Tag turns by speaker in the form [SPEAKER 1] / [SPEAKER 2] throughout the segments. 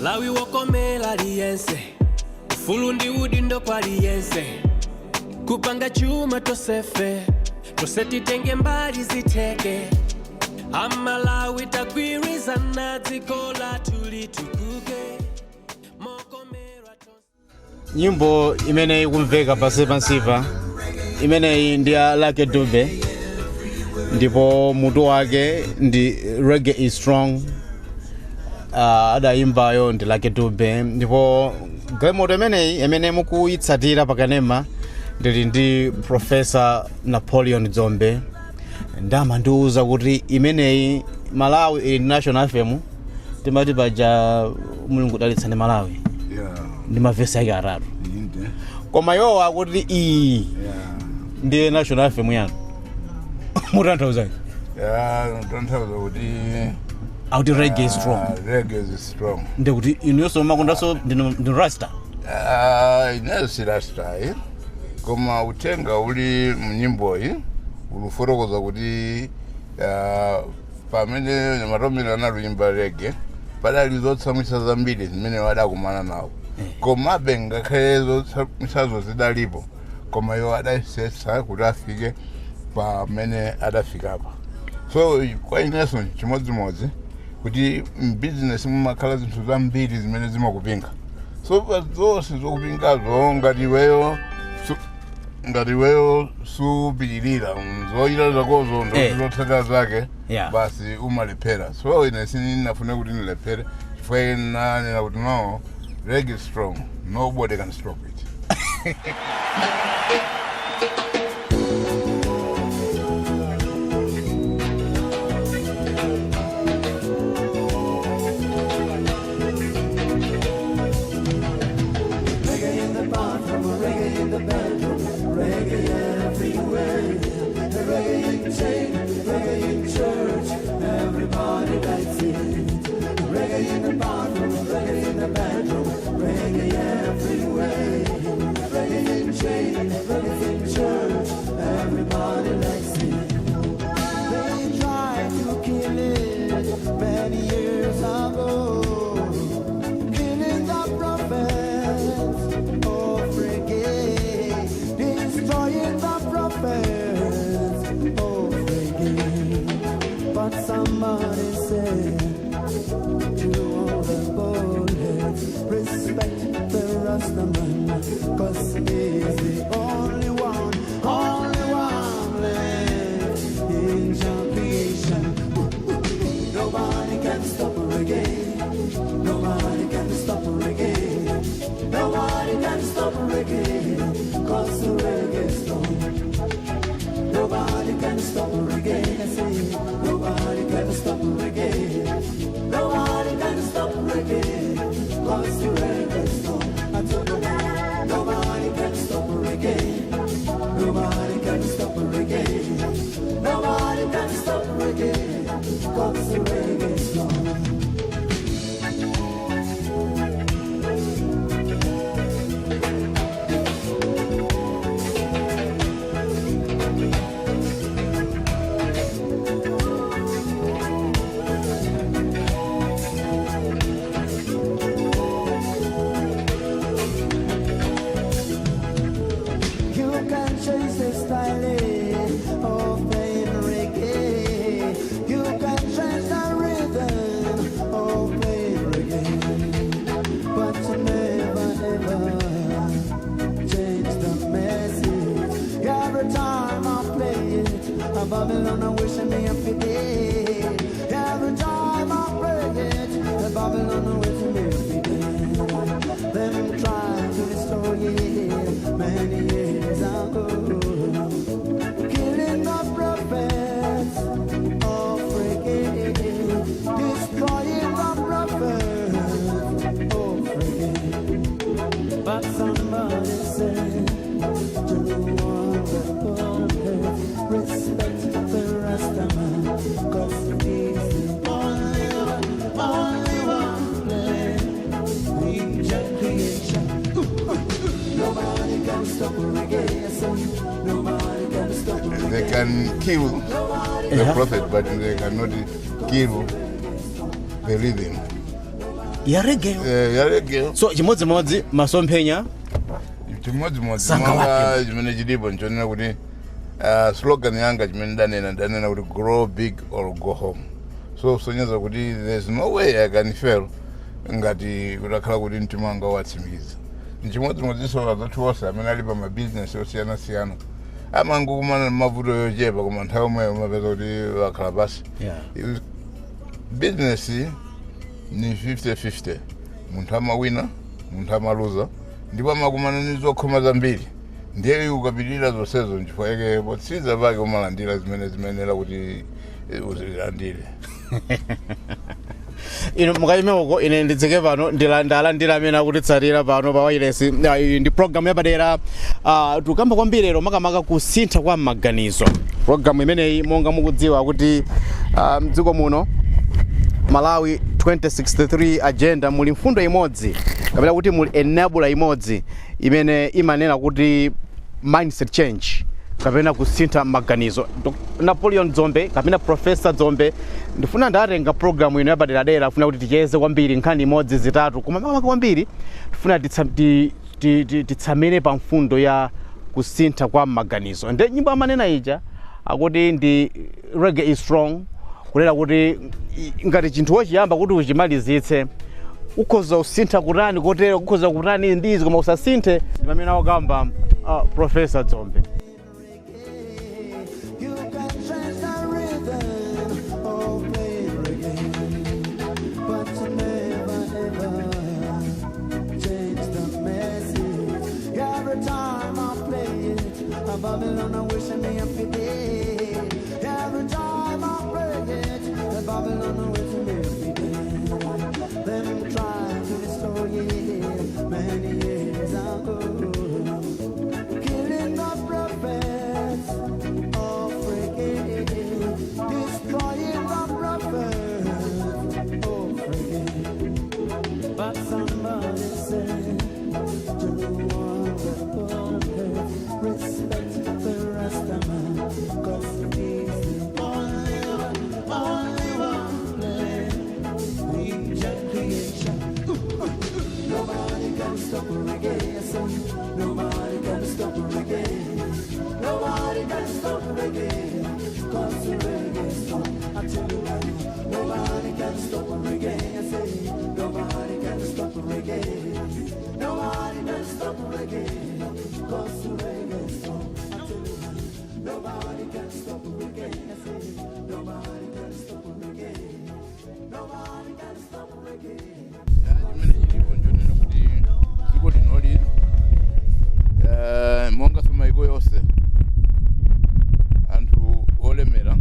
[SPEAKER 1] Malawi wokomela liyense Fulundi udindo kwa liyense Kupanga chuma tosefe Toseti tenge mbali ziteke Amalawi takwiriza na zikola tulitukuke
[SPEAKER 2] Nyimbo imene ikumveka pansipa imene ndi ya Lucky Dube ndipo mutu wake ndi Reggae is Strong. Adayimbayo ndi Lucky Dube ndipo galimoto imene mukuyitsatira pakanema ndili ndi Professor Napoleon Dzombe ndamandiuza kuti imeneyi Malawi ili National FM timati paja Mulungu dalitsani Malawi ndi mavesi yake atatu koma yowa kuti iyi ndi National FM yanu mutanthauza
[SPEAKER 3] mutanthauza kuti
[SPEAKER 2] auti Reggae is Strong.
[SPEAKER 3] Reggae is Strong
[SPEAKER 2] ndi kuti inuyonso makondaso ndi Rasta
[SPEAKER 3] ineyo si Rasta koma utenga uli mnyimboyi ulufotokoza kuti pamene matomera analuyimba reggae padali zotsamwisa zambiri zimene wadakumana nawo komabe ngakhale zotsamwisazo zidalipo koma iwo adayesetsa kuti afike pamene adafikapa. So kwa inenso chimodzimodzi kuti mbusiness mumakhala zinthu zambiri zimene zimakupinga. So pazonse zokupingazo ngati iweyo supilirira zoyira zakozo ndozotsata zake basi umalephera. So ine sinafune kuti nilephere chifukwa nanena kuti no, reggae is strong, nobody can stop it. They can kill the prophet, but they cannot kill the rhythm.
[SPEAKER 2] ya reggae so chimodzimodzi masomphenya
[SPEAKER 3] chimodzimodzi
[SPEAKER 2] Sanga wake.
[SPEAKER 3] chimene chilipo nchonena kuti slogan yanga chimene ndanena kuti grow big or go home. So sonyezo kuti there's no way I can fail ngati kutakhala kuti mtima wanga watsimikiza. Nchimodzimodzinso azathu onse amene ali pa mabizinesi osiyana-siyana amangokumana mavuto yochepa koma nthawi omweyo mapeza kuti wakhala pasi. Business ni 50-50, munthu amawina munthu amaluza ndipo amakumana ndi zokhoma zambiri ndiye ukapitirira zonsezo nchifukwa yake potsiza pake umalandira zimene zimenera kuti uzilandire.
[SPEAKER 2] ino mukayimeko ine ndidzeke pano ndalandira amene akutitsatira pano pa wireless ndi program yapadera tukamba kwambiri lero makamaka kusintha kwa maganizo. Program imeneyi monga mukudziwa kuti mdziko muno Malawi 2063 agenda muli mfundo imodzi kapena kuti muli enabler imodzi imene imanena kuti mindset change kapena kusintha maganizo. Napoleon Dzombe kapena Professor Dzombe ndifuna ndatenga program ino yapadera afuna kuti ticheze kwambiri nkhani imodzi zitatu koma makamaka kwambiri tifuna titsamene pa mfundo ya kusintha kwa maganizo. Ndi nyimbo amanena ija akuti ndi reggae is strong kulera kuti ngati chinthu wochiyamba kuti uchimalizitse ukhoza usintha kutani kotero ukhoza kutani ndizi koma usasinthe pamene akamba Professor Dzombe.
[SPEAKER 4] Babylon, I wish I may have been every time I pray it. Babylon, I wish I may have been them trying to destroy it many years ago, killing the prophets of reggae, destroying the prophets of reggae. But somebody said to the one that respect the rest of man, 'cause he's the only one play creation. Nobody can stop reggae, so nobody can stop reggae. Nobody can stop reggae, 'cause reggae is strong. I tell you now, nobody can stop reggae, I say nobody can stop reggae. Nobody can stop reggae, 'cause reggae is strong. I tell you now, nobody can stop reggae, I say nobody can stop reggae. Nobody can stop reggae.
[SPEAKER 3] Chimene chilipo nchonena kuti dziko linoli monga mayiko yonse anthu olemera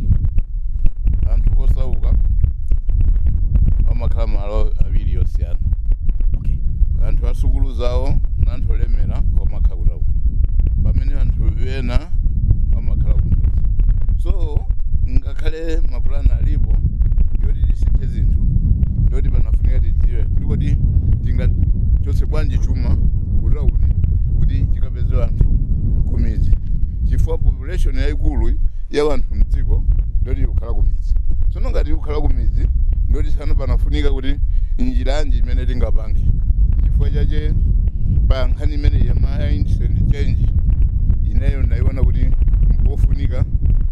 [SPEAKER 3] anthu osauka amakhala malo awiri osiyana. Anthu asukulu zawo na anthu olemera amakhala kutawuni pamene anthu ena amakhala kumudzi. So ngakhale mapulani alipo yoti tisinthe zinthu ndoti panafunika tidziwe kuti tingachotse bwanji chuma kutawuni kuti chikapeze anthu kumidzi chifukwa population yayikulu ya anthu mdziko ndoti ikukhala kumidzi. Tsono ngati ikukhala kumidzi ndoti sana panafunika kuti njiranji imene tingapange chifukwa chache pa nkhani imene ya mindset change ineyo ndaiona kuti mpofunika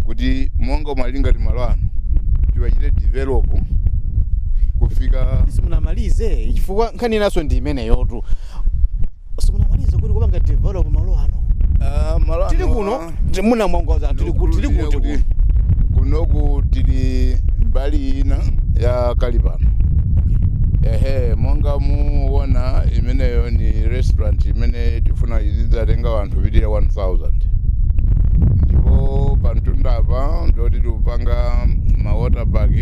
[SPEAKER 3] kuti monga umalinga timalo ano tiwachite develop kufika
[SPEAKER 2] simunamalize chifukwa nkhani inaso ndi imeneyotu simunamalize kuti kupanga develop malo ano.
[SPEAKER 3] malo ano
[SPEAKER 2] tili kuno munamwongoza tili kuti
[SPEAKER 3] kunoku tili mbali ina ya Kalipano. Monga muona imeneyo ni restaurant imene tifuna izidzatenga anthu pitira 1000 ndipo pantundapa ndoti tikupanga ma water park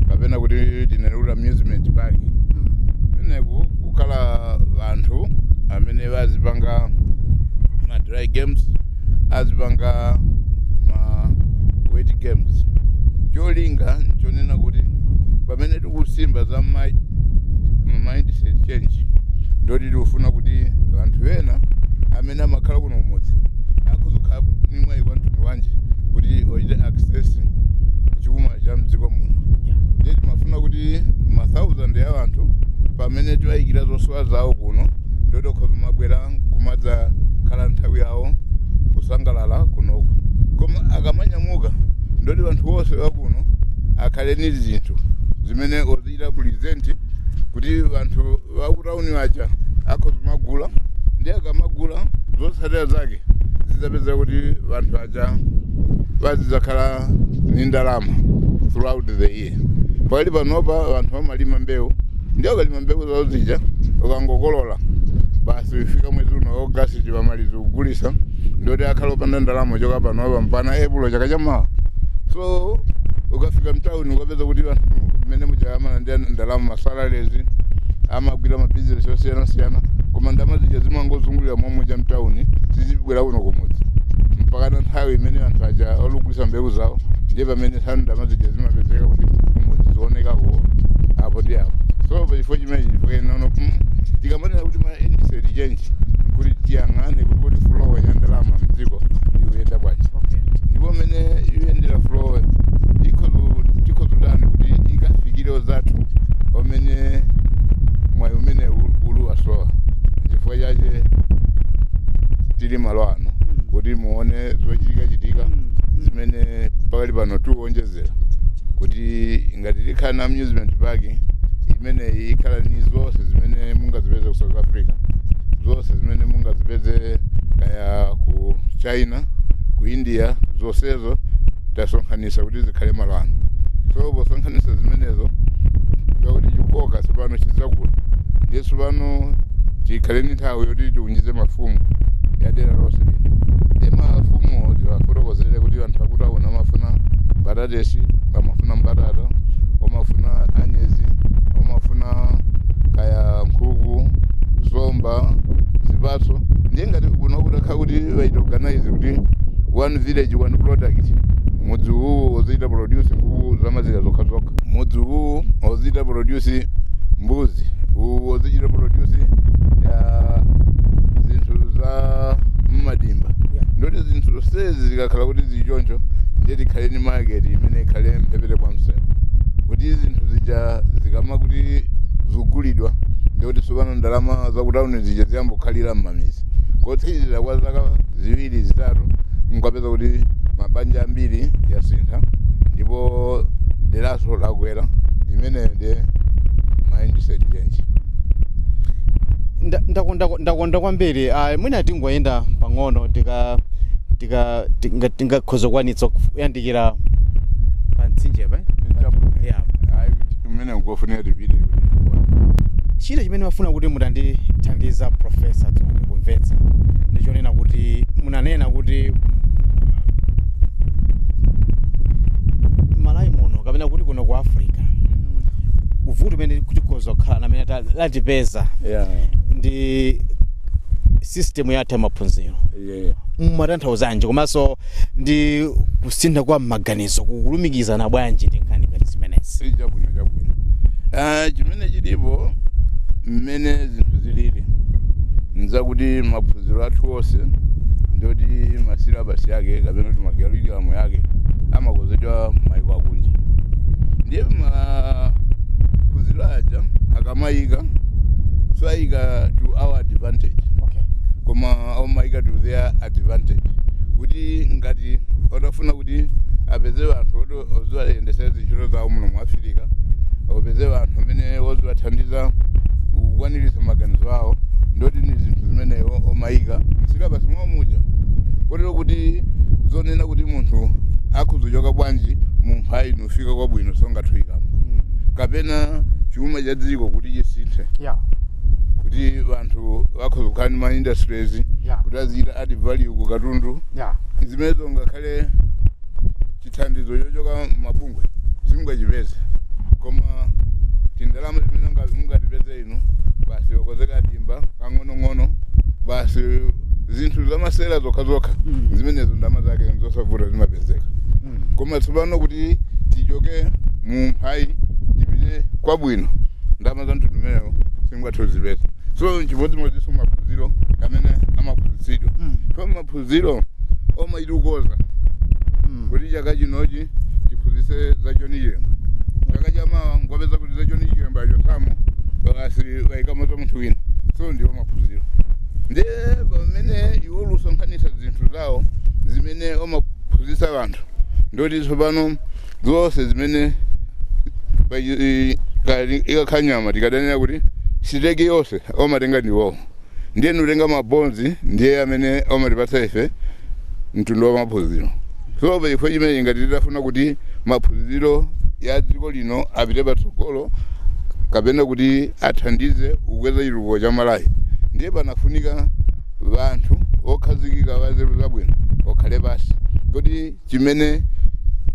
[SPEAKER 3] kapena kuti tinenekuti amusement park imeneku kukhala anthu amene azipanga ma dry games azipanga ma wet games. Cholinga nchonena kuti pamene tikusimba za mindset change ndoti tikufuna kuti anthu ena amene amakhala kuno umodzi akuzukhala nimwe ikwanthu wanje kuti oite access chuma cha mdziko muno. Ndeti mafuna kuti ma 1000 ya anthu pamene tiwayikira zosowa zawo kuno ndoto khoza mabwera kumadza khala nthawi yawo kusangalala kunoku. Koma akamanyamuka ndoti vanthu wonse wakuno akhale ni zinthu zimene oziita present kuti vanthu vakutauni waja akhoza magula ndi akamagula zotsatira zake zizapeza kuti vanthu aja vazizakhala ni ndalama throughout the year. Pakali panopa vanthu vamalima mbewu ndi akalima mbewu zawo zija ukangokolola basi ifika mwezi uno August vamaliza kugulisa ndoti akhala opanda ndalama choka panopa mpana April chaka chamawa. So ukafika mtauni ukapeza kuti vanthu mmene mujayamana ndi ndalama masalaries amagwira mabizinesi osiyana-siyana koma ndalama zija zimangozungulira momwe mtauni sizibwera kuno kumudzi mpaka nthawi imene vanthu aja olugulisa mbewu zawo ndiye pamene ndalama zija zimapezeka kuti kumudzi zionekako apo ndi apo. So pachifukwa chimenechi chifukwa tikamanena kuti ma industry change kuti tiyang'ane kuti flow ya ndalama mdziko ikuyenda bwanji. Ndipo mmene ikuyendera flow tikhozudani kuti ikafikire zathu omene mwayi umene ulu wasowa. Chifukwa chache tili malo ano kuti muone zochitika zimene pakali pano tiwonjezera kuti ngati tikhala na amusement park imene ikhala ni zonse zimene mungazipeze ku South Africa, zonse zimene mungazipeze kaya ku China, ku India, zonsezo tasonkhanisa kuti zikhale malo ano. So posonkhanisa zimenezo kuti chikoka tsopano chidzakula ndiye tsopano tikhale ni nthawi yoti tiunjize mafumu ya dera lonse lino. Ndiye mafumu tiwafotokozere kuti anthu akutaona amafuna mbatatesi, amafuna mbatata, amafuna anyezi, amafuna kaya nkhuku, somba, zipatso. Ndiye ngati kuno kutakhala kuti vaitoganize kuti one village one product. Mudzi uwu oziita produce nkhuku zamazira zokhazokha, mudzi uwu oziita produce mbuzi, uwu oziita produce ya zinthu za mmadimba. Ndoti zinthu zonsezi zikakhala kuti zichoncho ndiye tikhale ni market imene ikhale mphepete kwa msewu kuti zinthu zija zikama kuti zigulidwa ndikuti tsopano ndalama zakutauni zija ziyambokhalira m'mamizi. Kotsiriza kwa zaka ziwiri zitatu mukapeza kuti mabanja ambiri yasintha ndipo deraso lakwera imene ndiye industry change.
[SPEAKER 2] Ndakonda kwambiri mwina tingoyenda pang'ono tingakhoza kukwanitsa kuyandikira pa mtsinje pa
[SPEAKER 3] imene ngofunira tipite
[SPEAKER 2] chile chimene mafuna kuti mutandithandiza Professor Dzombe kumvetsa ndichonena kuti munanena kuti Malawi muno kapena kuti kuno ku Africa uvuto umene kuti khoza kukhala amene latipeza ndi system yathu maphunziro. Mumatanthauzanji komanso ndi kusintha kwa maganizo kulumikizana bwanji ndi nkhani ngati zimenezi?
[SPEAKER 3] Chabwino. Chimene chilipo mmene zinthu zilili nzakuti maphunziro athu onse ndoti masilabasi yake kapena kuti makurriculum yake amakonzedwa maiko akunja. Ndiye maphunziro aja akamayika so ayika to our advantage. Koma omayika to their advantage. Kuti ngati otafuna kuti apeze vanthu oziwayendesa zintchito zawo muno mu Africa, apeze vanthu amene oziwathandiza kukwanirisa maganizo awo, ndoti ni zinthu zimeneyo omayika msilabasi mwamuja kotero kuti zonena kuti munthu akhuzochoka bwanji mu mphawi nufika kwabwino songathuikamo kapena chuma cha dziko kuti chisinthe kuti vanthu vakhozokhala ni ma industries kuti aziita add value ku katundu zimenezo ngakhale chithandizo chochoka mabungwe simungachipeze koma tindalama zimene mungatipeze inu basi okozeka dimba kang'onong'ono basi zinthu zamasera zokhazokha zimenezo ndalama zake nzosavuta zimapezeka. Koma tsopano kuti tichoke mu mphawi tipite kwabwino ndalama za mtundu umenewo simungathozipeza. So chimodzimodzinso maphunziro amene amaphunzitsidwa pa maphunziro omaitukoza kuti chaka chinochi tiphunzitse za John Chiremba, chaka chamawa ngwapeza kuti za John Chiremba achosamo basi vaikamaza munthu wina. So ndiwo maphunziro. Ndiye pamene iwo lusonkhanisa zinthu zawo zimene amaphunzitsa vanthu ndoti tsopano zonse zimene ikakanyama tikadanira kuti siteki yonse omatenga ndiwowo. Ndiye nutenga mabonzi ndiye amene omatipatsa ife mtundu wa maphunziro. So pachifukwa chimene ngati tidafuna kuti maphunziro ya dziko lino apite patsogolo kapena kuti athandize kukweza chitukuko cha Malawi, ndiye panafunika vanthu okhazikika vanzeru zabwino okhale basi kuti chimene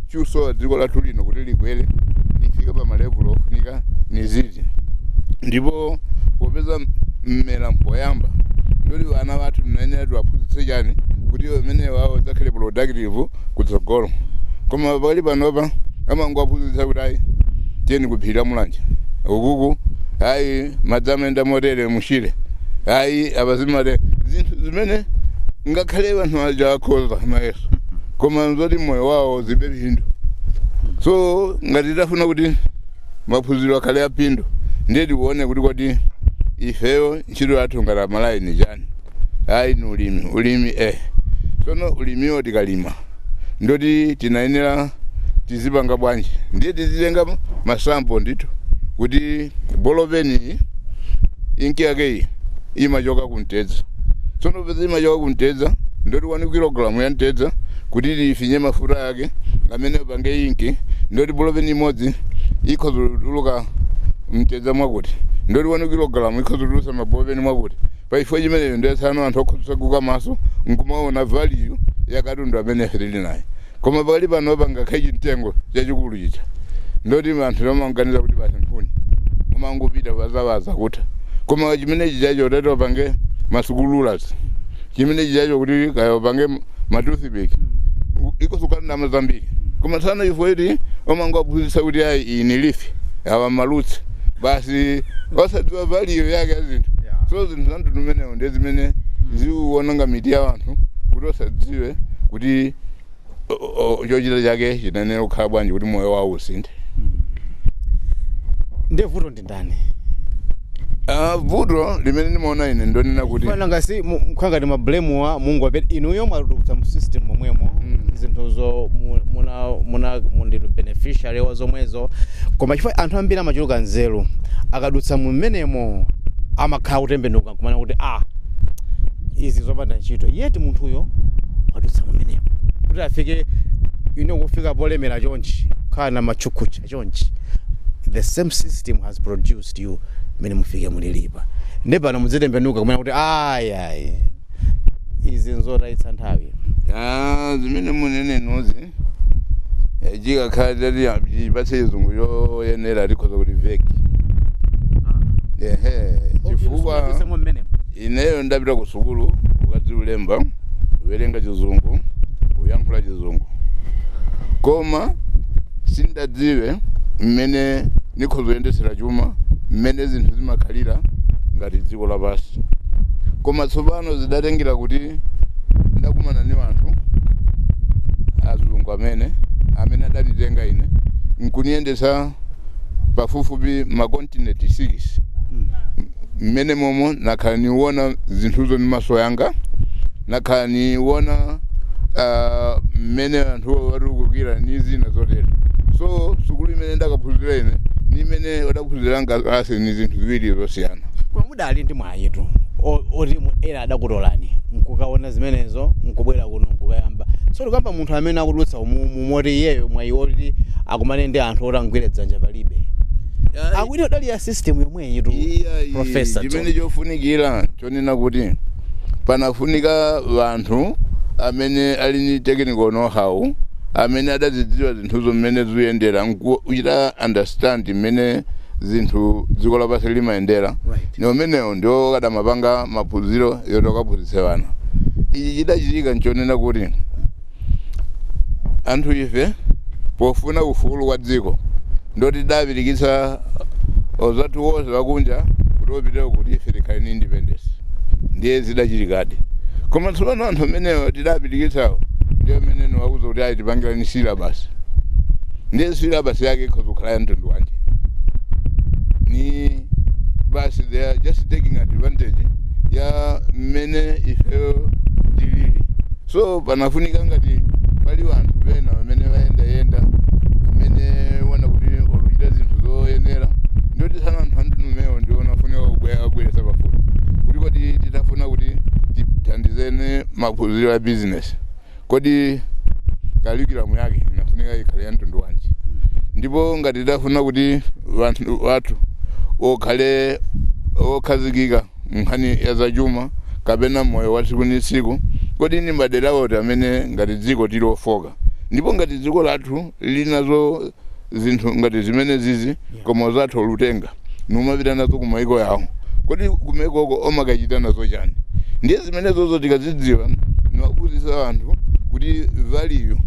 [SPEAKER 3] chusowa dziko lathu lino kuti likwere lifike pa malevulo ofunika niziti. Ndipo popeza mmera mpoyamba ndoti vana vathu mnayenera tiwaphunzitse chani kuti amene wawo dzakhale productive kutsogolo. Koma pali panopa amangowaphunzitsa kuti ayi tiyeni kuphira mulanje ukuku, ayi madzi amenda motere mushire, ayi apazimale zinthu zimene ngakhale vanthu aja akhoza mayeso koma nzoti moyo wawo zibe phindu. So ngati tidafuna kuti maphunziro akhale aphindu ndiye tione kuti kodi ifeyo ntchito yathu ngati Amalawi ni chani. Ayi ni ulimi tsono ulimiwo tikalima ndoti tinayenera tizipanga bwanji, ndiye tizitenga masampo ndithu kuti boloveni inki yake imachoka kuntedza. Tsono peza imachoka kuntedza ndoti 1 kilogramu ya ntedza kuti lifinye mafuta yake amene pange inki ndoti boloveni imodzi ikhozuluka mtedza mwakuti ndoti 1 kilogramu ikhozulusa maboloveni mwakuti. Pachifukwa chimeneyo ndiye tsano anthu okhozakuka maso nkumaona value ya katundu amene tili naye. Koma pali panopa ngakhale chitengo chachikulu chicha ndoti anthu amaganiza kuti basi nkhuni umangopita wazawaza kutha. Koma chimene chichacho tato pange masukululas chimene chichacho kuti kayo pange matoothpick ikosuka ndama zambiri. Koma tsana ifo iti umangophunzitsa kuti ayi ini lifi awa malutsi basi osadziwa value yake zinthu. So zinthu za mtundu umenewo ndiye zimene ziwononga miti ya vanthu kuti osadziwe kuti chochita chake chinanena kukhala bwanji kuti moyo wawo usinthe.
[SPEAKER 2] Ndiye vuto ndi ndani?
[SPEAKER 3] Vuto limene ndimaona ine ndonena kuti
[SPEAKER 2] fana ngasi mkhanga ndi mablame wa Mungu apeti inuyo mwadutsa mu system momwemo zinthuzo muna mundilu beneficiary wa zomwezo. Koma chifukwa anthu ambiri amachuluka nzeru akadutsa mu menemo amakhala kutembenuka kumana kuti izi zopanda ntchito, yeti munthuyo wadutsa mu menemo kuti afike kufika polemera chonchi kana machukucha chonchi. The same system has produced you mene mufike mulilipa ndepano muzitembenuka kumana kuti ayi izi nzoraitsa nthawi.
[SPEAKER 3] Zimene munene nozi jikakhala tati ipatse izungu yoyenera tikhoza kuti veki. Chifukwa ineyo ndapita ku sukulu ukadziulemba uwerenga chizungu uyankhula chizungu koma sindadziwe mmene nikhozoyendesera chuma mmene zinthu zimakhalira ngati dziko lapansi. Koma tsopano zidatengera kuti ndakumana ni vanthu azungu amene adanitenga ine nkuniyendesa pafupifupi makontinent 6 mmene momo nakhala niwona zinthuzo ni maso yanga, nakhala niwona mmene anthu watukukira ni zina zotero. So sukulu imene ndakaphunzira ine ni imene wadaphunzira ngase ni zinthu ziwiri zosiyana.
[SPEAKER 2] Koma mudali ndi mwayitu oti era adakutolani nkukaona zimenezo nkubwera kuno nkukayamba. So likamba munthu amene akudutsa mumoti iyeyo mwayi oti akumane ndi anthu otangwire dzanja palibe. Akwiri odali ya system yomwe yitu professor.
[SPEAKER 3] Chimene chofunikira chonena kuti panafunika vanthu amene ali ni technical know-how amene adazidziwa zinthuzo mmene zikuyendera nkuchita understand mmene zinthu dziko lapansi limayendera. Ni umenewo ndio kadamapanga maphunziro yotokaphunzitse vana. Ichi chidachitika nchonena kuti anthu ife pofuna ufulu wa dziko ndoti tidapirikitsa ozathu wonse wakunja kuti opiteko kuti ife tikhale ni independence ndiye zidachitikadi. Koma tsopano anthu amenewo tidapirikitsawo ndiye amene niwauza kuti ayi tipangira ni syllabus. Ndiye syllabus yake ikhoza kukhala ya mtundu wanje ni basi they are just taking advantage ya mmene ifeyo tilili. So panafunika ngati pali wanthu bena amene yenda amene wana kuti oluita zinthu zoyenera ndoti sana anthu andinumewo ndiona funika kubweresa pafupi kuti kodi titafuna kuti tithandizene maphunziro a business kodi curriculum yake inafunika ikhale ya mtundu wanji, ndipo ngati tidafuna kuti wathu okhale okhazikika nkhani ya zachuma kapena moyo wa tsiku ndi tsiku kodi ni madera oti amene ngati dziko tilofoka, ndipo ngati dziko lathu linazo zinthu ngati zimene zizi koma zathu olutenga numapita nazo kumaiko yawo kodi kumaikoko omakachita nazo chani. Ndiye zimene zozo tikazidziwa niwaphunzitsa anthu kuti value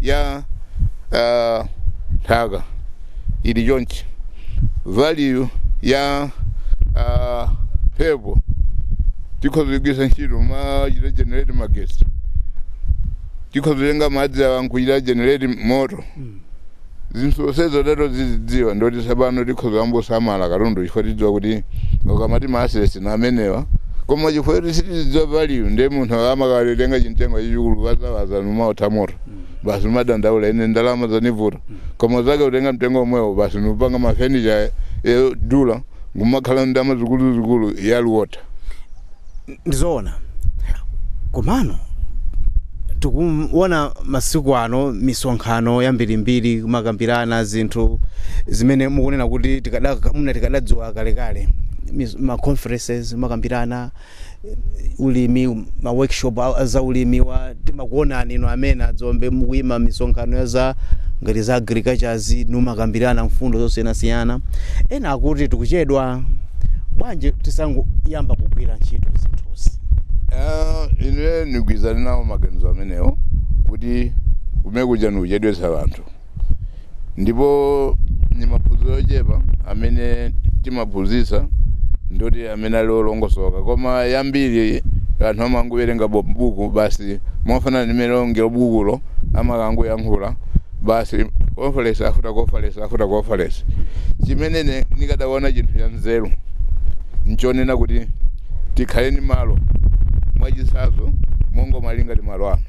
[SPEAKER 3] ya thaka ili chonchi, value ya mphepo tikhozigwisa ntchito machita generate magesi, tikhozilenga madzi awankuchita generate moto. Zinthu zonsezo lero zidziwa ndoti sabano tikhozosamala katundu chifukwa tidziwa kuti ukamati ma-assets namenewa koma chifukwa tisitidziwa value ndiye munthu amakalenga chimtengo chachikulu wazawaza numaotha moto basi numadandaula ine ndalama zanivuta koma zake utenga mtengo omwewo basi nupanga mafenicha edula ngumakhala ndama zikuluzikulu yaluota.
[SPEAKER 2] Ndizoona komano tikuona masiku ano misonkhano yambirimbiri kumakambirana zinthu zimene mukunena kuti tikadadziwa kalekale, ma conferences makambirana ulimi, ma workshop za ulimi wa timakuonani ino amene adzombe mukuyima misonkhano ya za ngati za agriculture numakambirana mfundo zosiyanasiyana. Ena akuti tikuchedwa bwanje tisangoyamba kugwira ntchito zinthuzi.
[SPEAKER 3] Ine nigwizana nawo maganizo amenewo kuti kumekuja nuchedwesa anthu, ndipo ni maphunziro ochepa amene timaphunzitsa ndoti amene ali olongosoka koma yambiri anthu amangowerenga buku basi mofanana nimene ongera bukulo amakangoyankhula basi conference afuta conference. Chimene nikadaona chinthu cha nzeru nchonena kuti tikhale ni malo mwachisazo mongo malinga ti malo ano.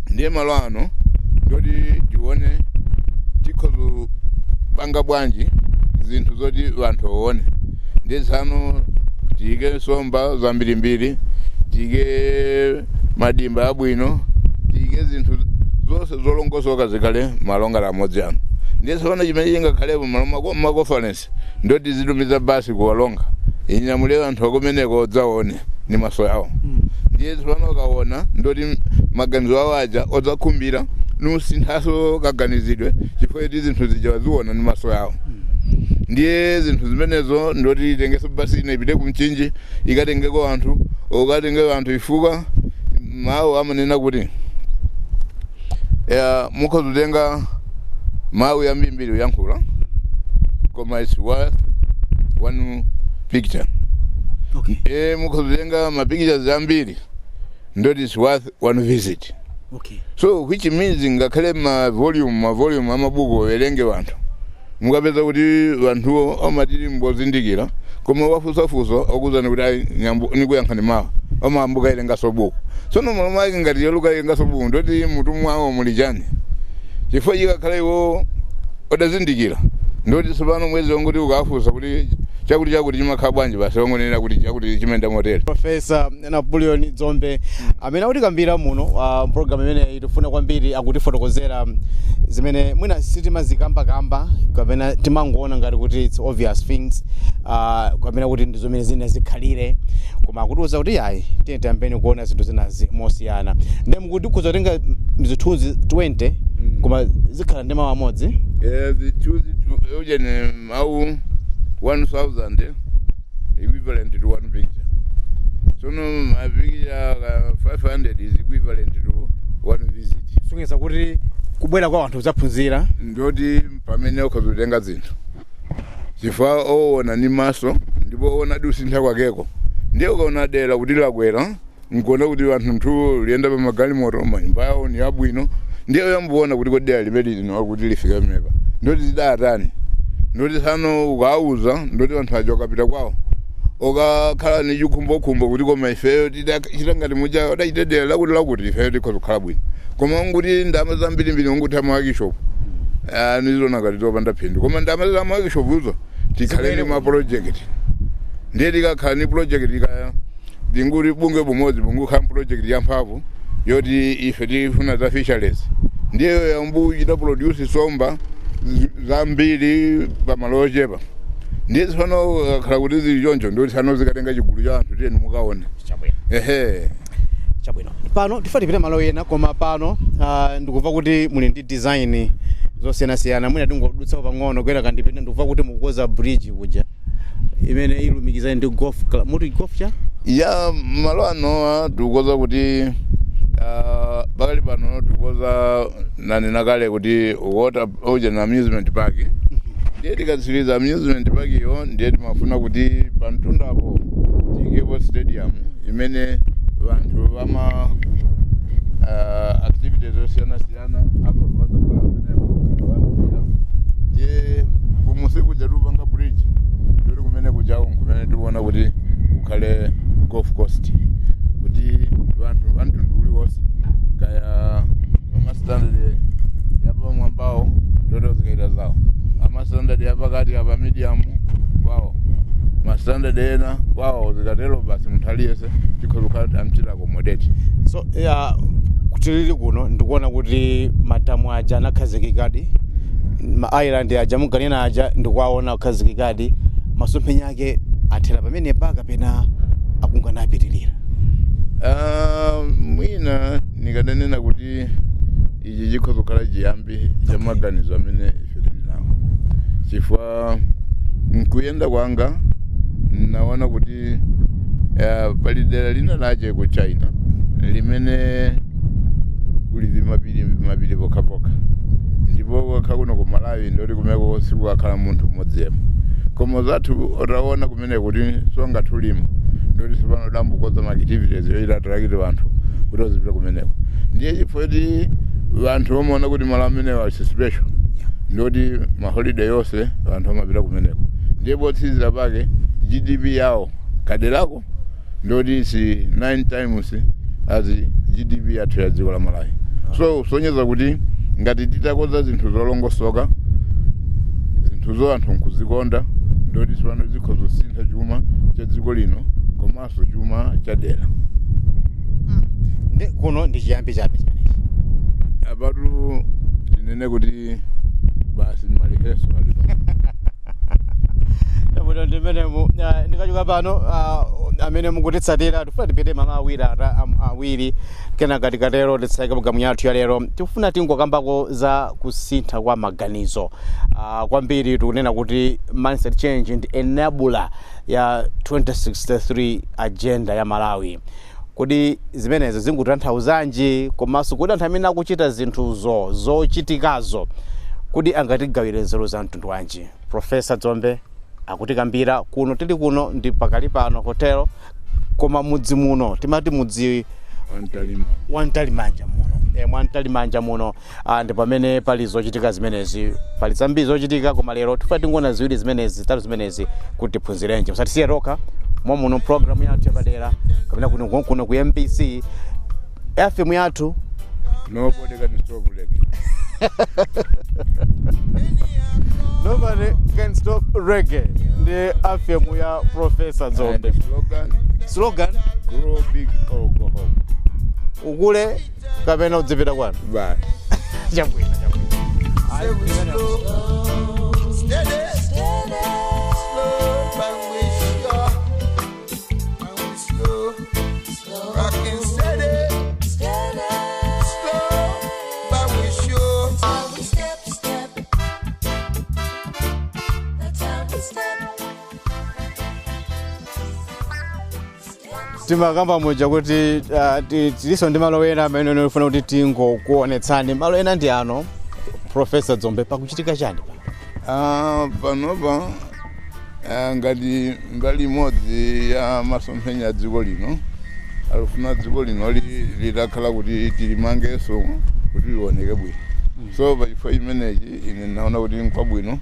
[SPEAKER 3] Ndiye malo ano ndoti tione tikhozo panga bwanji zinthu zoti wanthu oone. Ndiye sano tike somba zambirimbiri, tike madimba abwino, tike zinthu zonse zolongosoka zikale malonga la modzi ano. Ndiye sano chimene chingakhalepo malo ma conference ndoti zidumiza basi kuwalonga inyamule anthu akumeneko odzaone ni maso yawo. Ndiye sano kaona ndoti maganizo awo aja odzakhumbira nusinthaso kaganizidwe chifukwa zinthu zijawaziona ni maso yawo. Ndiye zinthu zimenezo ndoti itengeso basi inapite kumchinji ikatengeko anthu ukatengeko anthu ifuka mawu amanena kuti mukhozutenga mawu yambirimbiri yankhula koma it's worth one picture. Okay. Mukhozutenga mapictures ambiri ndoti it's worth one visit.
[SPEAKER 2] Okay.
[SPEAKER 3] So which means ngakhale ma volume amabuku owerenge wanthu mukapeza kuti wanthuwo amatiri mbozindikira koma wafusafusa okuzani kuti nyambo nikuyankhani mawa amambuka ilengaso buku. Sono mwanomake ngati yoluka ilengaso buku ndoti mutu mwawo muli chani chifukwa chikakhala iwo odazindikira ndoti sopano mwezi wanguti ukafusa kuti chakuti chimakhala bwanji basi wangonena kuti chakuti chimenda motero.
[SPEAKER 2] Professor Napoleon Dzombe amene akutikambira muno program imene itifuna kwambiri akutifotokozera zimene mwina sitimazikamba kapena timangoona ngati kuti it's obvious things kapena kuti ndi zimene zina zikhalire koma akutiuza kuti ayi tiyambeni kuona zinthu zinazi mosiyana. Ndiye mukuti kuzotenga zithunzi 20 koma zikhala ndi mawu amodzi.
[SPEAKER 3] Zithunzi ujene mawu 1000 equivalent to one picture. So no, my picture 500 is equivalent to one visit.
[SPEAKER 2] Sungeza kuti kubwera kwa wanthu zaphunzira
[SPEAKER 3] ndoti pamene ukhozutenga zinthu chifukwa oona ni maso ndipo oona dusintha kwakeko ndiye ukaona dera kuti lakwera nkuona kuti wanthu liyenda pa magalimoto manyumba yawo ni abwino ndiye uyambuona kuti kodera limene lino kuti lifika pamenepa ndoti zidatani ndoti sano ukauza ndoti anthu aja ukapita kwawo ukakhala ni chikhumbokhumbo kuti koma ifeyo chita ngati muja udachitedera lakuti ifeyo tikhoza kukhala bwino koma nguti ndama zambirimbiri nguti amawakishopu nizona ngati topanda phindu koma ndama za amawakishopuzo tikhale ni maproject ndiye tikakhala ni project ndinguti bunge bumodzi bungukhala project yamphamvu yoti ife tifuna za fisheries ndiye yambu chita produce somba zambiri pamalo ochepa ndiye tsopano khala kuti zili choncho ndoti tsopano zikatenga chigulu cha anthu tiyeni mukaone
[SPEAKER 2] chabwino pano tifatipite malo ena koma pano ndikumva kuti muli ndi design zosiyanasiyana mwina tingodutsa pang'ono kwera kandipita ndikuva kuti mukukoza bridge kuja imene ilumikizana ndi golf club muti golf cha
[SPEAKER 3] ya malo ano tikukoza kuti pakali pano tikukoza nanena kale kuti water ocean amusement park ndiye tikatsiriza amusement park iyo ndiye timafuna kuti pamtundapo tikepo stadium imene vanthu vama activities zosiyanasiyana ndiye kumusi kuja tupanga bridge ndoti kumene kujawo kumene tikuona kuti kukhale golf coast kuti vanthu uliwonse kaya amastandard yapamwambawo ndoto zikaita zawo amastandard yapakati apa medium kwawo mastandard ena kwawo zikatero basi munthu aliyese tikhoza kukhala amchita accommodate
[SPEAKER 2] so kutilili kuno ndikuona kuti madamu aja anakhazikikadi ma-island aja muganena aja ndikuwaona kukhazikikadi masomphenya ake athera pamene paka pena akungana apitirira
[SPEAKER 3] mwina nikadanena kuti ichi chikhoza kukhala chiyambi cha maganizo amene ife tili nawo chifukwa nkuyenda kwanga naona kuti pali dera lina lache ku China limene kuli mapiri pokhapokha ndipo kakha kuno ku Malawi ndoti kumeko sikukakhala munthu mmodzi yemwe koma zathu otaona kumene kuti songa tulima ndoti sipano dambukoza ma-activities yoita atrakiti vanthu kuti ozipita kumeneko ndiye chifukwa kuti vanthu omaona kuti malo amenewa si special ndoti maholiday yonse vanthu amapita kumeneko ndiye potsizira pake GDP yawo kaderako ndoti si 9 times as GDP yathu ya dziko la Malawi so sonyeza kuti ngati titakoza zinthu zolongosoka zinthuzo anthu nkuzikonda ndoti sipano zikhoza kusintha chuma cha dziko lino komanso chuma cha dera
[SPEAKER 2] kuno ndi chiyambi chape chimenechi
[SPEAKER 3] apatu tinene kuti basi maliheso alipo
[SPEAKER 2] Tabuno ndimenemu ndikachoka pano amene mukutitsatira tifuna tipite malo awiri kena katikatero titsayika programu yathu ya lero tifuna tingokambako za kusintha kwa maganizo kwambiri tikunena kuti mindset change and enabler ya 2063 agenda ya Malawi kodi zimenezo zingutanthauzanji komanso kuti anthu amene akuchita zinthuzo zochitikazo kodi angatigawire nzeru za mtundu wanji Professor Dzombe akutikambira kuno tili kuno ndi pakali pano hotel koma mudzi muno timati mudzi Wantalimanja muno Wantalimanja muno ndi pamene pali zochitika zimenezi pali zambiri zochitika koma lero tifuna tingona ziwiri zimenezi zitatu zimenezi kuti tiphunzirenje musatisiye roka muno program yathu yapadera kapena kuno ku MBC FM yathu
[SPEAKER 3] nobody can stop reggae.
[SPEAKER 2] Nobody can stop reggae. The FM ya Professor Dzombe. Slogan
[SPEAKER 3] grow big or go home.
[SPEAKER 2] Ugule kapena udzipita kwanu.
[SPEAKER 3] Bye.
[SPEAKER 2] Jabwina. Timakamba moja kuti tiliso ndi malo ena amene unofuna kuti tingokuonetsani malo ena ndi ano Professor Dzombe pakuchitika chani
[SPEAKER 3] panopa ngati mbali imodzi ya masomphenya a dziko lino alufuna dziko lino litakhala kuti tilimangenso kuti lioneke bwino so pachifukwa imenechi ine naona kuti nkwabwino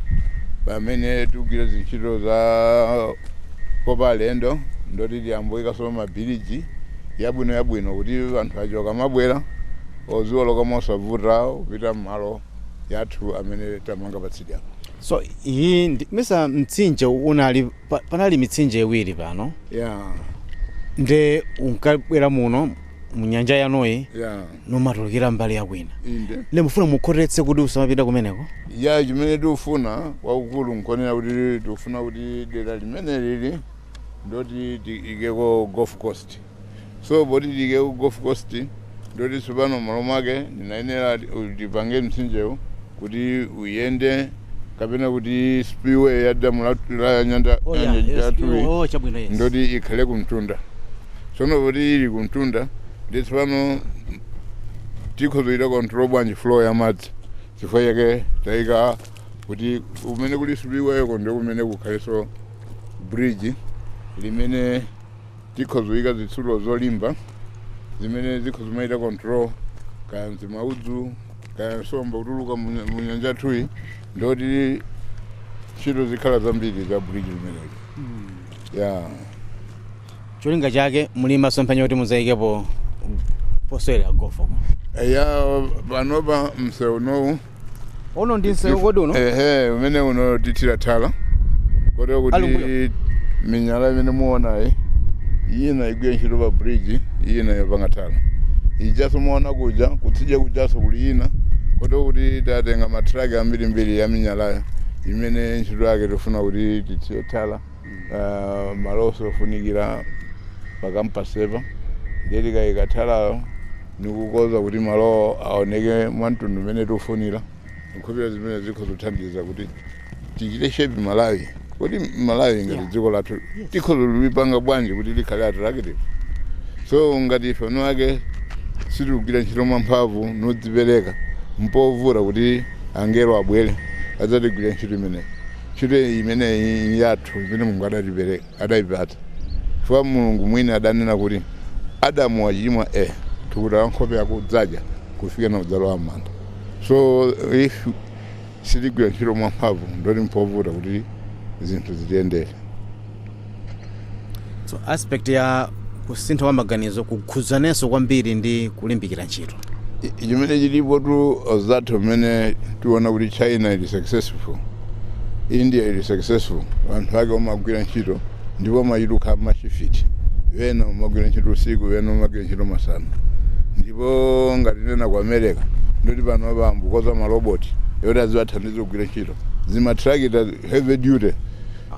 [SPEAKER 3] pamene tikugwira zintchito za kopa alendo ndoti tiyamboyikaso mabiriji yabwino kuti anthu achoka mabwera oziwoloka mosavuta kupita m'malo yathu amene tamanga patsidya.
[SPEAKER 2] So iyi misa mtsinje unali panali mitsinje iwiri pano nde unkabwera muno munyanja yanoyi nomatulukira mbali yakwina le mufuna mukhotetse kuti usamapita kumeneko
[SPEAKER 3] chimene tikufuna waukulu nkonena kuti tikufuna kuti dera limene lili ndoti tikeko Gulf Coast. So poti tikeko Gulf Coast ndoti tsopano malo mwake ndinayenera tipange mtsinjewo kuti uyende kapena kuti spillway ya damu la nyanja yathu ndoti ikhale kumtunda. Tsono poti ili kumtunda ndi tsopano tikhozoita control bwanji flow ya madzi chifukwa chake tayika kuti umene kuli spillwayko ndi kumene kukhaleso bridge limene tikhozoika zitsulo zolimba zimene zikhozomaita control kaya mzimaudzu kaya nsomba kutuluka mu nyanja yathuyi ndoti ntchito zikhala zambiri za bridge limeneli.
[SPEAKER 2] cholinga chake muli masomphenya kuti muzaikepo poswera gofoko
[SPEAKER 3] panopa msewu nowu
[SPEAKER 2] uno ndi msewu kodi uno
[SPEAKER 3] umene uno tithira thala kotero kuti minyala imene muonayi ina igwira ntchito pa bridge ina yopanga thala ijaso muona kuja kutsidya kujaso kuli ina kotero kuti tatenga matraki ambirimbiri ya minyalayo imene ntchito yake tifuna kuti tithire thala maloso ofunikira pakampasepa ndiye tikayika thalayo nikukoza kuti malo aoneke mwamtundu umene tikufunira nkhopera zimene zikhozothandiza kuti tichite shape Malawi kuti Malawi ngati dziko lathu tikhozolipanga bwanji kuti likhale attractive. So ngati ife noake sitikugwira ntchito mwamphamvu nodzipereka mpovuta kuti angelo abwere adzatigwira ntchito imeneyi. Ntchito imeneyi yathu imene Mulungu adayipata chifukwa Mulungu mwini adanena kuti Adamu wachimwa tikuti nkhope yako dzadya kufika na udzalowa m'manda. So if sitigwira ntchito mwamphamvu ndoti mpovuta kuti zinthu zitiyendere.
[SPEAKER 2] So aspect ya kusintha kwa maganizo kukhuzanenso kwambiri ndi kulimbikira ntchito
[SPEAKER 3] chimene chilipo tu zathu mmene tiona kuti China ili successful, India ili successful, anthu ake omagwira ntchito ndipo mayituka machifiti wena omagwira ntchito usiku wena omagwira ntchito masana. Ndipo ngati nena ku America ndoti pano pambukoza maloboti yoti aziwathandiza kugwira ntchito zimatrakita heavy duty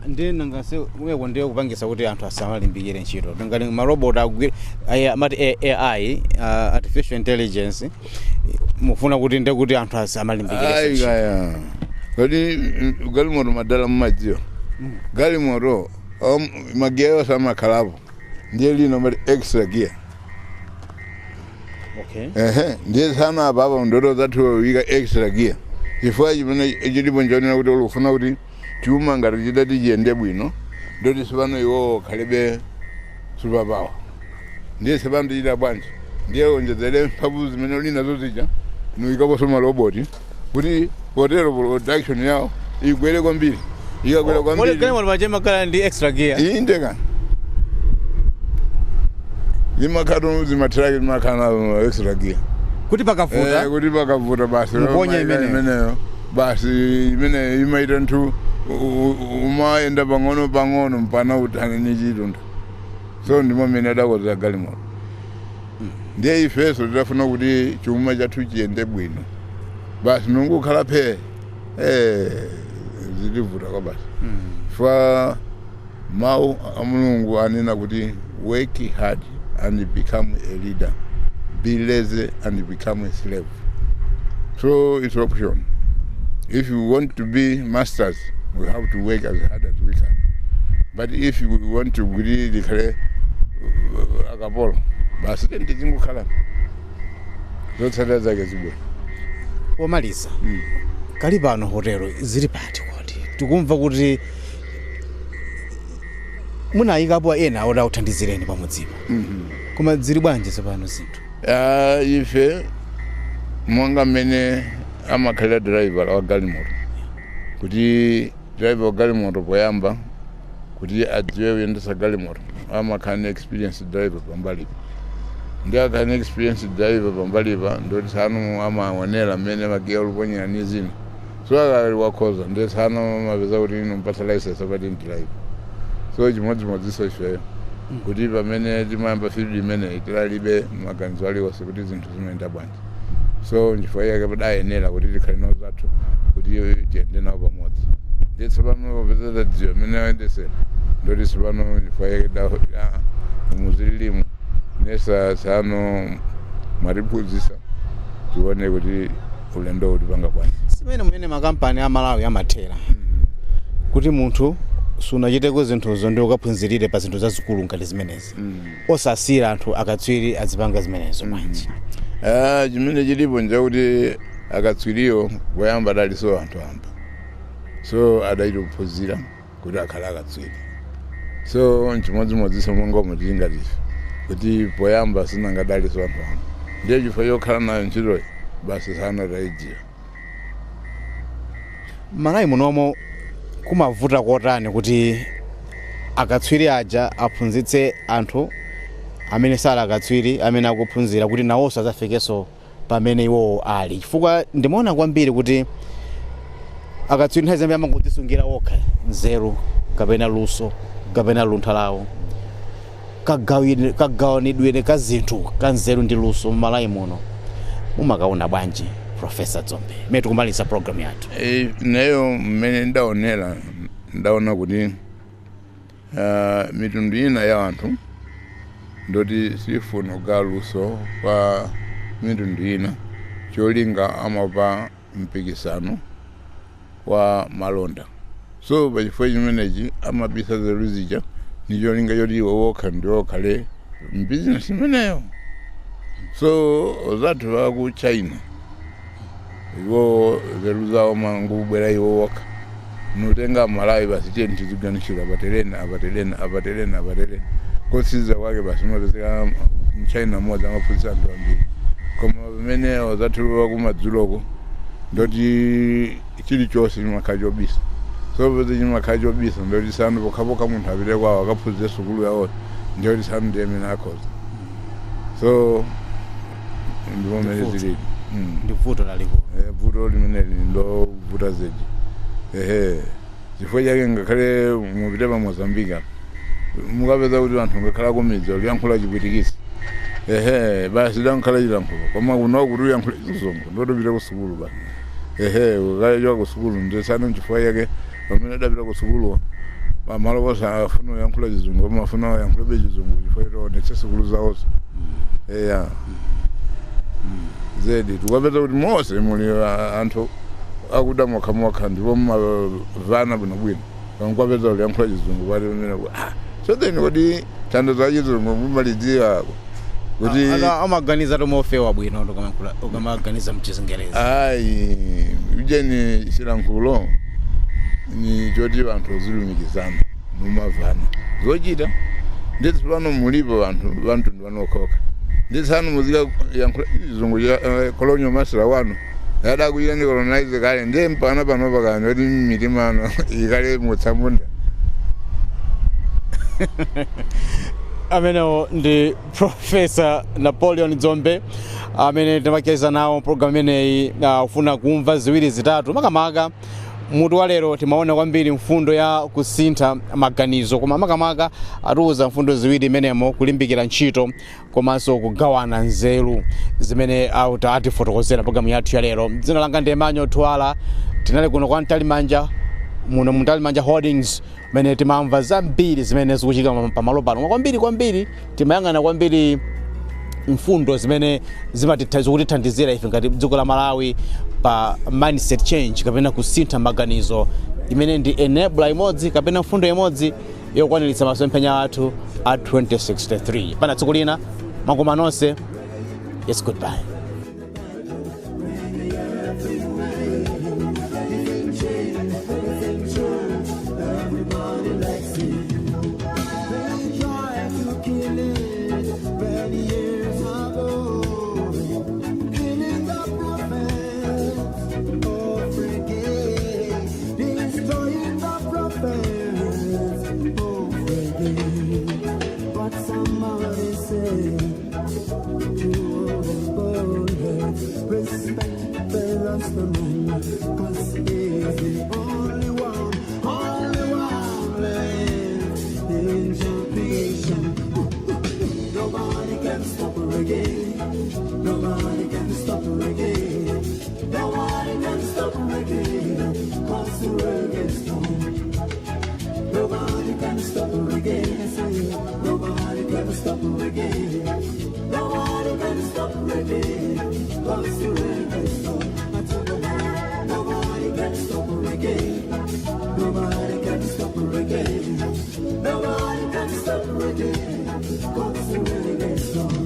[SPEAKER 2] ndi nangase umeko ndiye kupangisa kuti anthu asamalimbikire ntchito ngati marobot akugwira amati AI artificial intelligence mufuna kuti ndiye kuti anthu asamalimbikire
[SPEAKER 3] ntchito. Kodi galimoto madala mmadziwa galimoto magiya samakhalapo ndiye lino mali extra gear. Ndiye sana ababa ndoto zathu wika extra gear chifukwa chimene chilipo njonena kuti ulufuna kuti chuma ngati chidati chiyende bwino ndoti sipano iwo khalebe superpower. Ndiye sipano tichita bwanji ndiye onjezere mphamvu zimene linazo zija nuikaponso maloboti kuti potero production yawo igwere kwambiri ikagwera kwambiri.
[SPEAKER 2] Galimoto pachemakhala ndi extra gear
[SPEAKER 3] inde kana zimakhato zimatraki zimakhala extra gear
[SPEAKER 2] kuti pakavuta
[SPEAKER 3] basi
[SPEAKER 2] mponye imeneyo
[SPEAKER 3] basi imene imaita nthu umayenda pang'ono mpana utane ni chitunda. So ndimo mmene adakoza galimoto. Ndiye ifeso tidafuna kuti chuma chathu chiyende bwino basi nungukhala phe zilivuta kwa basi fa mau a Mulungu anena kuti work hard and become a leader, be lazy and become a slave. So it's option. If you want to be masters, we have to work as hard as we can. But if you want to be the akapolo, basi tenti zingukhala. Zotsala zake zibwe.
[SPEAKER 2] Omaliza. Kali pano hotelo zili pati kuti tikumva kuti munayikapo ena ora uthandizireni pamudzipo. Koma zili bwanje sepano zinthu.
[SPEAKER 3] Ife mwanga mmene amakhala driver wa galimoto kuti driver galimoto poyamba kuti adziwe kuyendesa galimoto amakhala experience driver pambalipa ndi akhala experience driver pambalipa ndoti tsano amaonera mmene magiya uliponyera ni zina so akali wakhoza ndi tsano amapeza kuti ino mpatsa license apati ndilive so chimodzimodzinso ifeyo kuti pamene timayamba field imene tilalibe maganizo aliwonse kuti zinthu zimayenda bwanji so nchifukwa yake padayenera kuti tikhale nawo zathu kuti tiyende nawo pamodzi ndi tsopano popeza tadziwa amene ayendesera ndoti tsopano nchifukwa yake muzililimu nesa tsano mwatiphunzitsa tione kuti ulendo kuti panga bwanji
[SPEAKER 2] simene mumene makampani a Malawi amathera kuti munthu sunachiteko zinthuzo ndi ukaphunzirire pa zinthu zazikulu ngati zimenezi osasira anthu akatswiri azipanga zimenezo bwanji.
[SPEAKER 3] Chimene chilipo njakuti akatswiriwo poyamba adaliso anthu amba so adaita kuphunzira kuti akhala akatswiri so nchimodzimodzinso mongomo tilingatife kuti poyamba sinangadaliso anthu amba ndiye chifukwa chokhala nayo ntchitoyi basi sanataidziwa.
[SPEAKER 2] Malawi munomo kumavuta kotani kuti akatswiri aja aphunzitse anthu amene sali akatswiri amene akuphunzira kuti nawonso azafikeso pamene iwo ali chifukwa ndimaona kwambiri kuti akatswiri nthawi zambiri amangodzisungira okha nzeru kapena luso kapena luntha lawo kagawanidwire ka zinthu ka nzeru ndi luso Malawi muno mumakaona bwanji Professor Dzombe mmene tikumaliza program yathu?
[SPEAKER 3] Nayo mmene ndaona kuti mitundu ina ya anthu ndoti sifuna kugaluso kwa mitundu ina cholinga amapa mpikisano wa malonda so pachifukwa chimenechi amabisa zeru zija ni cholinga choti iwo wokha ndiwokhale mbizinesi imeneyo so zathu waku China iwo zeru zawo mangubwera iwo wokha nutenga Malawi basi cheni tiziganishira apaterena kosiza kwake basi mapezeka mchina modza amaphunzitsa anthu ambiri koma pamene zathu wakumadzuloko ndoti chilichonse chimakhala chobisa so peze chimakhala chobisa ndoti sanu pokhapoka munthu apite kwawo akaphunzire sukulu yawo ndiyoti sanu ndiye amene akhoza so ndimomene zilili
[SPEAKER 2] ndi vuto lalikulu
[SPEAKER 3] vuto limeneli ndovuta zedi chifukwa chake ngakhale mupite pa Mozambique mukapeza kuti anthu ngakhala kumidzi uyankhula chipwitikisi basi dankhala chilankhulo koma kuno kuti uyankhula chizungu ndotopita ku sukulu basi ukalechoka ku sukulu ndisanu nchifukwa yake pamene adapita ku sukulu pamalo ponse afuna uyankhula chizungu koma afuna uyankhulabe chizungu chifukwa itaonetse sukulu zawonso zedi tukapeza kuti mose muli anthu akuda mokhamokha ndipo mumavana bwinobwino pamukapeza uyankhula chizungu pati pamene so then kodi thandizo la chizungu mumalidziwa kuti
[SPEAKER 2] amaganiza tomofewa bwino ukamaganiza mchizingerezi
[SPEAKER 3] ujeni chilankhulo ni choti anthu zilumikizana mumavana zochita nditsi pano mulipo anthu bantundu vanokhoka nditsi anu muzika yankhula chizungu colonial master wanu yadakuita ndi colonize kale ndiye mpana pano pakani kuti mitima ano ikale mutsamunda.
[SPEAKER 2] Amenewo ndi Professor Napoleon Dzombe amene timakeza nawo program imeneyi ufuna kumva ziwiri zitatu makamaka mutu wa lero timaona kwambiri mfundo ya kusintha maganizo koma makamaka atiuza mfundo ziwiri imenemo kulimbikira ntchito komanso kugawana nzeru zimene atifotokozera program yathu ya lero. Dzina langa ndi Emmanuel Twala tinali kuno kwa Mtalimanja muno Mtalimanja Holdings mene timamva zambiri zimene zikuchitika pamalo pano kwambiri timayang'ana kwambiri mfundo zimene zikutithandizira ife ngati dziko la Malawi pa mindset change kapena kusintha maganizo imene ndi enabler imodzi kapena mfundo imodzi yokwaniritsa masomphenya athu a 2063 pana tsiku lina makoma nonse. Yes, goodbye.
[SPEAKER 4] Destroying the 'cause he's the only one left in creation. Nobody can stop reggae. Nobody can stop reggae. Nobody can stop reggae. 'Cause the reggae is strong. Nobody can stop reggae. I say, nobody can stop reggae. Nobody can stop reggae. 'Cause the reggae is strong. I tell you now, nobody can stop reggae. Nobody can stop reggae. Nobody can stop reggae. 'Cause the reggae is strong.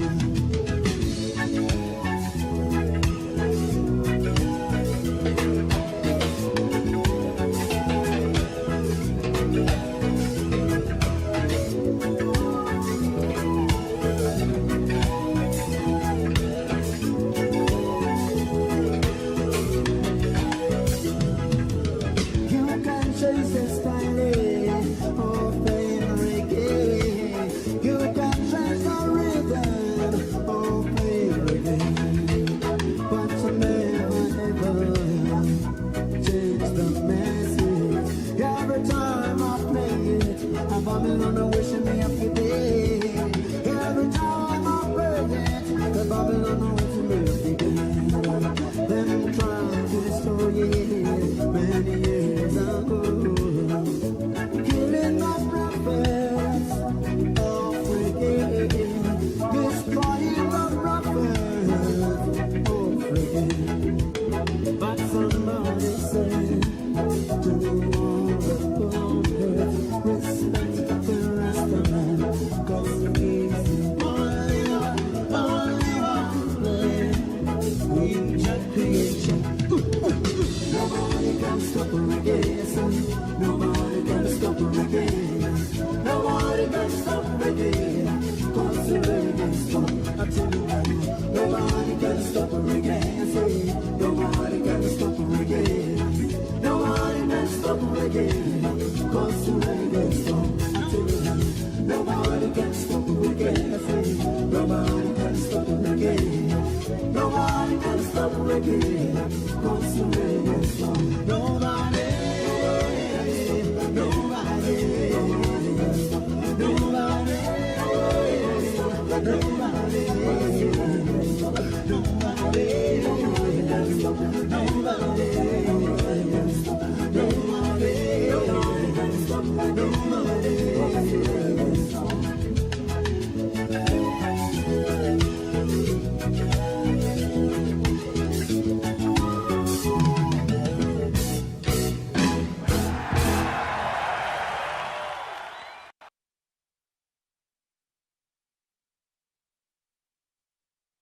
[SPEAKER 4] Nobody.